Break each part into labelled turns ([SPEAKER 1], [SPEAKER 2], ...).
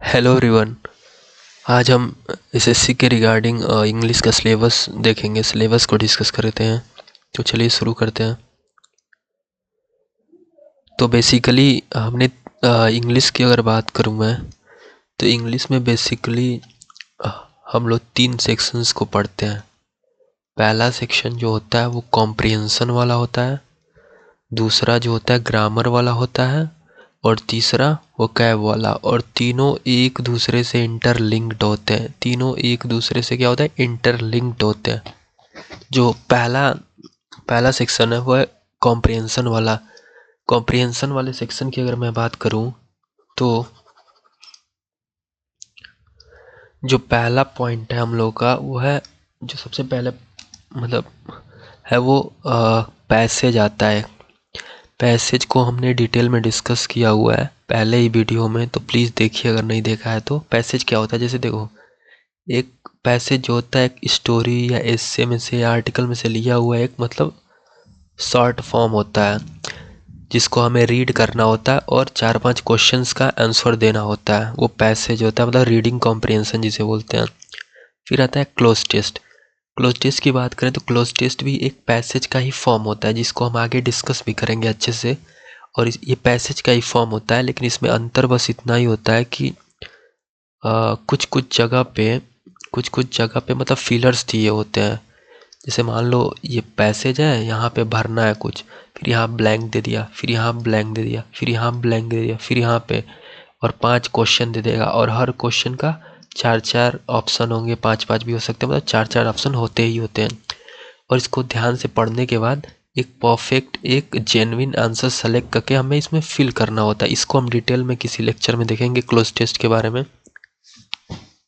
[SPEAKER 1] Hello everyone. आज हम SSC के रिगार्डिंग इंग्लिश का सिलेबस देखेंगे, सिलेबस को डिस्कस करते हैं। तो चलिए शुरू करते हैं। तो बेसिकली हमने इंग्लिश की अगर बात करूं मैं, तो इंग्लिश में बेसिकली हम लोग 3 सेक्शंस को पढ़ते हैं। पहला सेक्शन जो होता है वो कॉम्प्रिहेंशन वाला होता है, दूसरा जो होता है ग्रामर वाला होता है, और तीसरा वोकैब वाला। और तीनों एक दूसरे से इंटरलिंक्ड होते हैं। तीनों एक दूसरे से क्या होता है, इंटरलिंक्ड होते हैं। जो पहला पहला सेक्शन है वो है कॉम्प्रिहेंशन वाला। कॉम्प्रिहेंशन वाले सेक्शन की अगर मैं बात करूं, तो जो पहला पॉइंट है हम लोग का वो है, जो सबसे पहले मतलब है वो पैसेज आता है। पैसेज को हमने डिटेल में डिस्कस किया हुआ है पहले ही वीडियो में, तो प्लीज़ देखिए अगर नहीं देखा है तो। पैसेज क्या होता है, जैसे देखो, एक पैसेज जो होता है एक स्टोरी या एस्से में से या आर्टिकल में से लिया हुआ एक मतलब शॉर्ट फॉर्म होता है, जिसको हमें रीड करना होता है और 4-5 क्वेश्चंस का आंसर देना होता है। वो पैसेज होता है, मतलब रीडिंग कॉम्प्रिहेंशन जिसे बोलते हैं। फिर आता है क्लोज टेस्ट। क्लोज टेस्ट की बात करें तो क्लोज टेस्ट भी एक पैसेज का ही फॉर्म होता है, जिसको हम आगे डिस्कस भी करेंगे अच्छे से। और ये पैसेज का ही फॉर्म होता है, लेकिन इसमें अंतर बस इतना ही होता है कि कुछ कुछ जगह पे मतलब फिलर्स दिए होते हैं। जैसे मान लो ये पैसेज है, यहाँ पे भरना है कुछ, फिर यहाँ ब्लैंक दे दिया, फिर यहाँ ब्लैंक दे दिया, फिर यहाँ ब्लैंक दे दिया, फिर यहाँ पे, और 5 क्वेश्चन दे देगा। और हर क्वेश्चन का 4-4 ऑप्शन होंगे, 5-5 भी हो सकते हैं, मतलब 4-4 ऑप्शन होते ही होते हैं। और इसको ध्यान से पढ़ने के बाद एक परफेक्ट, एक जेन्युइन आंसर सेलेक्ट करके हमें इसमें फिल करना होता है। इसको हम डिटेल में किसी लेक्चर में देखेंगे क्लोज टेस्ट के बारे में।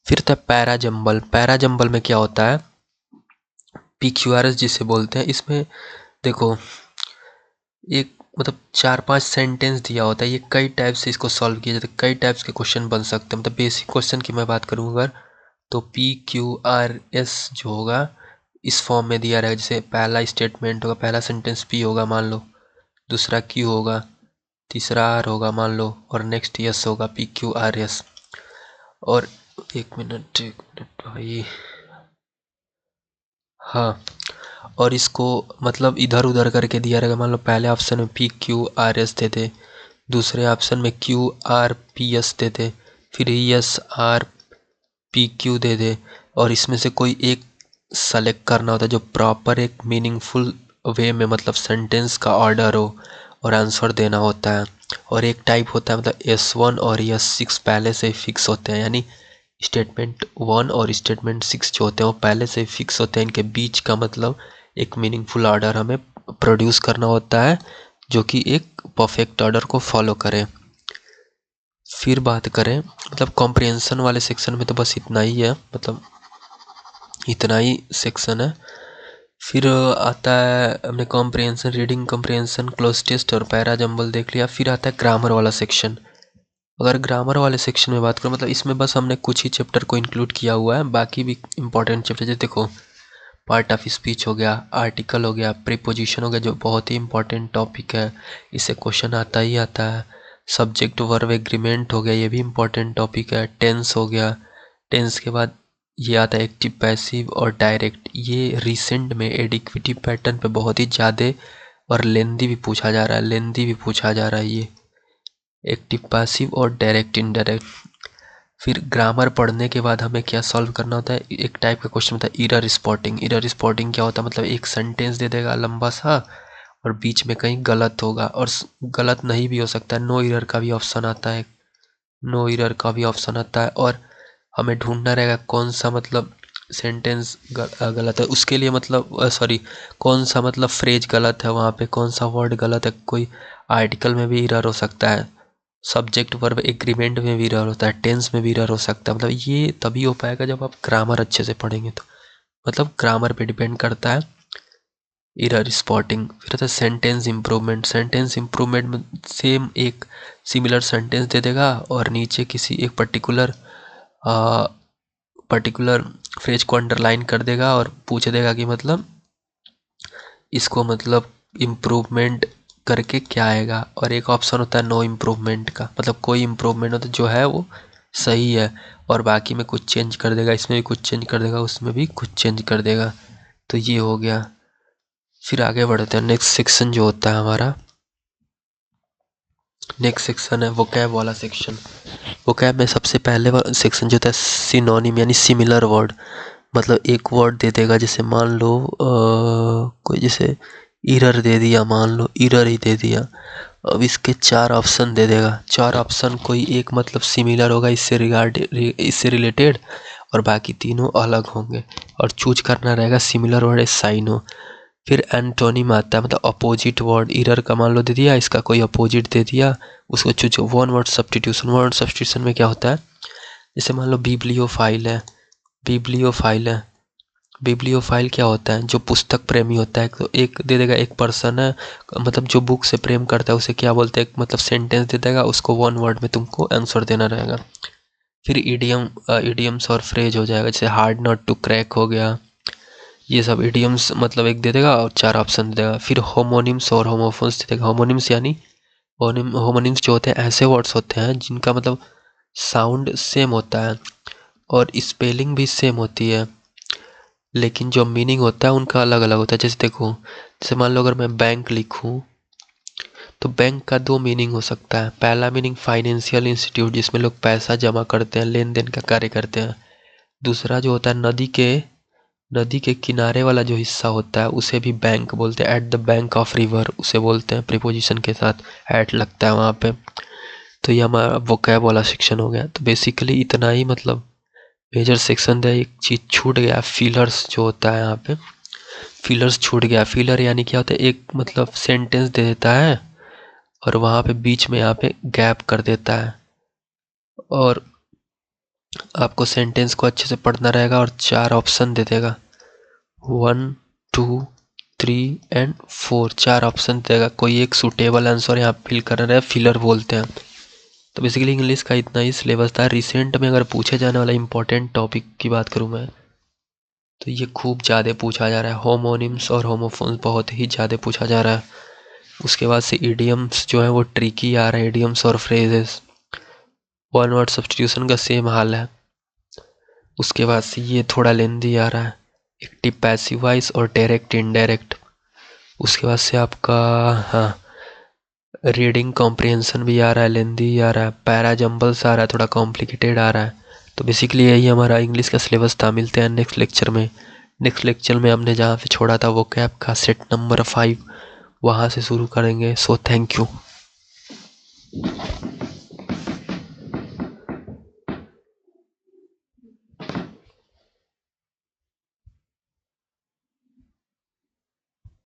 [SPEAKER 1] फिर था पैराजम्बल। पैराजम्बल में क्या होता है, PQRS जिसे बोलते हैं। इसमें देखो, एक मतलब 4-5 सेंटेंस दिया होता है। ये कई टाइप से इसको सॉल्व किया जाता है, कई टाइप्स के क्वेश्चन बन सकते हैं। मतलब बेसिक क्वेश्चन की मैं बात करूँ अगर, तो PQRS जो होगा इस फॉर्म में दिया रहेगा। जैसे पहला स्टेटमेंट होगा, पहला सेंटेंस P होगा मान लो, दूसरा Q होगा, तीसरा R होगा मान लो, और नेक्स्ट S होगा, PQRS। और एक मिनट भाई, हाँ, और इसको मतलब इधर उधर करके दिया रहेगा। मान लो पहले ऑप्शन में PQRS दे दे, दूसरे ऑप्शन में QRPS दे दे, फिर SRPQ दे दे, और इसमें से कोई एक सेलेक्ट करना होता है जो प्रॉपर एक मीनिंगफुल वे में, मतलब सेंटेंस का ऑर्डर हो, और आंसर देना होता है। और एक टाइप होता है मतलब S1 और S6 पहले से ही फिक्स होते हैं, यानी स्टेटमेंट 1 और स्टेटमेंट 6 जो होते हैं वो पहले से ही फिक्स होते हैं। इनके बीच का मतलब एक मीनिंगफुल ऑर्डर हमें प्रोड्यूस करना होता है, जो कि एक परफेक्ट ऑर्डर को फॉलो करे। फिर बात करें मतलब कॉम्प्रिहेंशन वाले सेक्शन में तो बस इतना ही है, मतलब इतना ही सेक्शन है। फिर आता है, हमने comprehension, reading comprehension, cloze test और पैरा जंबल देख लिया। फिर आता है ग्रामर वाला सेक्शन। अगर ग्रामर वाले सेक्शन में बात करें, मतलब इसमें बस हमने कुछ ही चैप्टर को इंक्लूड किया हुआ है, बाकी भी इंपॉर्टेंट चैप्टर जैसे देखो, पार्ट ऑफ स्पीच हो गया, आर्टिकल हो गया, प्रीपोजिशन हो गया, जो बहुत ही इंपॉर्टेंट टॉपिक है, इससे क्वेश्चन आता ही आता है। सब्जेक्ट वर्ब एग्रीमेंट हो गया, ये भी इंपॉर्टेंट टॉपिक है। टेंस हो गया, टेंस के बाद ये आता है एक्टिव, पैसिव और डायरेक्ट। ये रिसेंट में एडिक्विटी पैटर्न पे बहुत ही ज़्यादा और लेंदी भी पूछा जा रहा है, लेंदी भी पूछा जा रहा है ये एक्टिव, पैसिव और डायरेक्ट, इनडायरेक्ट। फिर ग्रामर पढ़ने के बाद हमें क्या सॉल्व करना होता है, एक टाइप का क्वेश्चन होता है एरर स्पॉटिंग। एरर स्पॉटिंग क्या होता है, मतलब एक सेंटेंस दे देगा लंबा सा, और बीच में कहीं गलत होगा, और गलत नहीं भी हो सकता है, नो एरर का भी ऑप्शन आता है, नो एरर का भी ऑप्शन आता है। और हमें ढूंढना रहेगा कौन सा मतलब सेंटेंस गलत है, उसके लिए मतलब सॉरी, कौन सा मतलब फ्रेज गलत है, वहाँ पे कौन सा वर्ड गलत है। कोई आर्टिकल में भी एरर हो सकता है, सब्जेक्ट वर्ब एग्रीमेंट में भी एरर होता है, टेंस में भी एरर हो सकता है। मतलब ये तभी हो पाएगा जब आप ग्रामर अच्छे से पढ़ेंगे तो, मतलब ग्रामर पे डिपेंड करता है एरर स्पॉटिंग। फिर आता है सेंटेंस इम्प्रूवमेंट। सेंटेंस इम्प्रूवमेंट में सेम एक सिमिलर सेंटेंस दे देगा, और नीचे किसी एक पर्टिकुलर फ्रेज को अंडरलाइन कर देगा, और पूछ देगा कि मतलब इसको मतलब इम्प्रूवमेंट करके क्या आएगा। और एक ऑप्शन होता है नो इम्प्रूवमेंट का, मतलब कोई इम्प्रूवमेंट होता है जो है वो सही है, और बाकी में कुछ चेंज कर देगा, इसमें भी कुछ चेंज कर देगा, उसमें भी कुछ चेंज कर देगा। तो ये हो गया। फिर आगे बढ़ते हैं। नेक्स्ट सेक्शन जो होता है हमारा, नेक्स्ट सेक्शन है वोकैब वाला सेक्शन। वोकैब में सबसे पहले सेक्शन जो होता है सिनोनिम यानी सिमिलर वर्ड। मतलब एक वर्ड दे देगा, जैसे मान लो कोई जैसे इरर दे दिया, मान लो इरर ही दे दिया। अब इसके 4 ऑप्शन दे देगा, 4 ऑप्शन कोई एक मतलब सिमिलर होगा इससे रिलेटेड, और बाकी तीनों अलग होंगे, और चूज करना रहेगा सिमिलर वर्ड साइन हो। फिर एंटोनिम आता है, मतलब अपोजिट वर्ड। इरर का मान लो दे दिया, इसका कोई अपोजिट दे दिया, उसको choose. One word substitution, word substitution में क्या होता है, जैसे मान लो बिब्लियोफाइल है, बिब्लियोफाइल है। बिब्लियोफाइल क्या होता है, जो पुस्तक प्रेमी होता है। तो एक दे देगा, एक पर्सन है, मतलब जो बुक से प्रेम करता है उसे क्या बोलते हैं, मतलब सेंटेंस दे देगा, उसको वन वर्ड में तुमको आंसर देना रहेगा। फिर इडियम्स और फ्रेज हो जाएगा, जैसे हार्ड नॉट टू क्रैक हो गया। ये सब इडियम्स मतलब एक दे देगा और 4 ऑप्शन दे देगा। फिर होमोनिम्स और होमोफोन्स दे देगा। होमोनिम्स यानी होमोनिम्स जो होते हैं ऐसे वर्ड्स होते हैं जिनका मतलब साउंड सेम होता है और स्पेलिंग भी सेम होती है, लेकिन जो मीनिंग होता है उनका अलग अलग होता है। जैसे देखो, जैसे मान लो अगर मैं बैंक लिखूं, तो बैंक का 2 मीनिंग हो सकता है। पहला मीनिंग फाइनेंशियल इंस्टीट्यूट, जिसमें लोग पैसा जमा करते हैं, लेन देन का कार्य करते हैं। दूसरा जो होता है नदी के किनारे वाला जो हिस्सा होता है उसे भी बैंक बोलते हैं। At the bank of river उसे बोलते हैं, प्रीपोजिशन के साथ एट लगता है वहाँ पे। तो ये हमारा वोकैब वाला सेक्शन हो गया। तो बेसिकली इतना ही, मतलब मेजर सेक्शन था। एक चीज़ छूट गया, फिलर्स जो होता है यहाँ पे, फिलर्स छूट गया। फिलर यानी क्या होता है, एक मतलब सेंटेंस दे देता है और वहाँ पे बीच में यहाँ पे गैप कर देता है, और आपको सेंटेंस को अच्छे से पढ़ना रहेगा, और 4 ऑप्शन दे देगा, 1 2 3 एंड 4, 4 ऑप्शन देगा। कोई एक सूटेबल आंसर यहाँ फिल करना रहे, फिलर बोलते हैं। तो बेसिकली इंग्लिश का इतना ही सिलेबस था। रिसेंट में अगर पूछे जाने वाला इंपॉर्टेंट टॉपिक की बात करूँ मैं, तो ये खूब ज़्यादा पूछा जा रहा है। होमोनिम्स और होमोफोन्स बहुत ही ज़्यादा पूछा जा रहा है। उसके बाद से इडियम्स जो है वो ट्रिकी आ रहे हैं, इडियम्स और फ्रेजेस। वन वर्ड सब्स्टिट्यूशन का सेम हाल है। उसके बाद से ये थोड़ा लेंदी आ रहा है, एक्टिव पैसिव वॉइस और डायरेक्ट इनडायरेक्ट। उसके बाद से आपका हाँ रीडिंग कॉम्प्रिहेंशन भी आ रहा है, लेंदी आ रहा है, पैरा जंबल्स आ रहा है, थोड़ा कॉम्प्लिकेटेड आ रहा है। तो बेसिकली यही हमारा इंग्लिश का सिलेबस था। मिलते हैं नेक्स्ट लेक्चर में। नेक्स्ट लेक्चर में हमने जहाँ से छोड़ा था वो कैप का सेट नंबर 5 वहाँ से शुरू करेंगे। So thank you.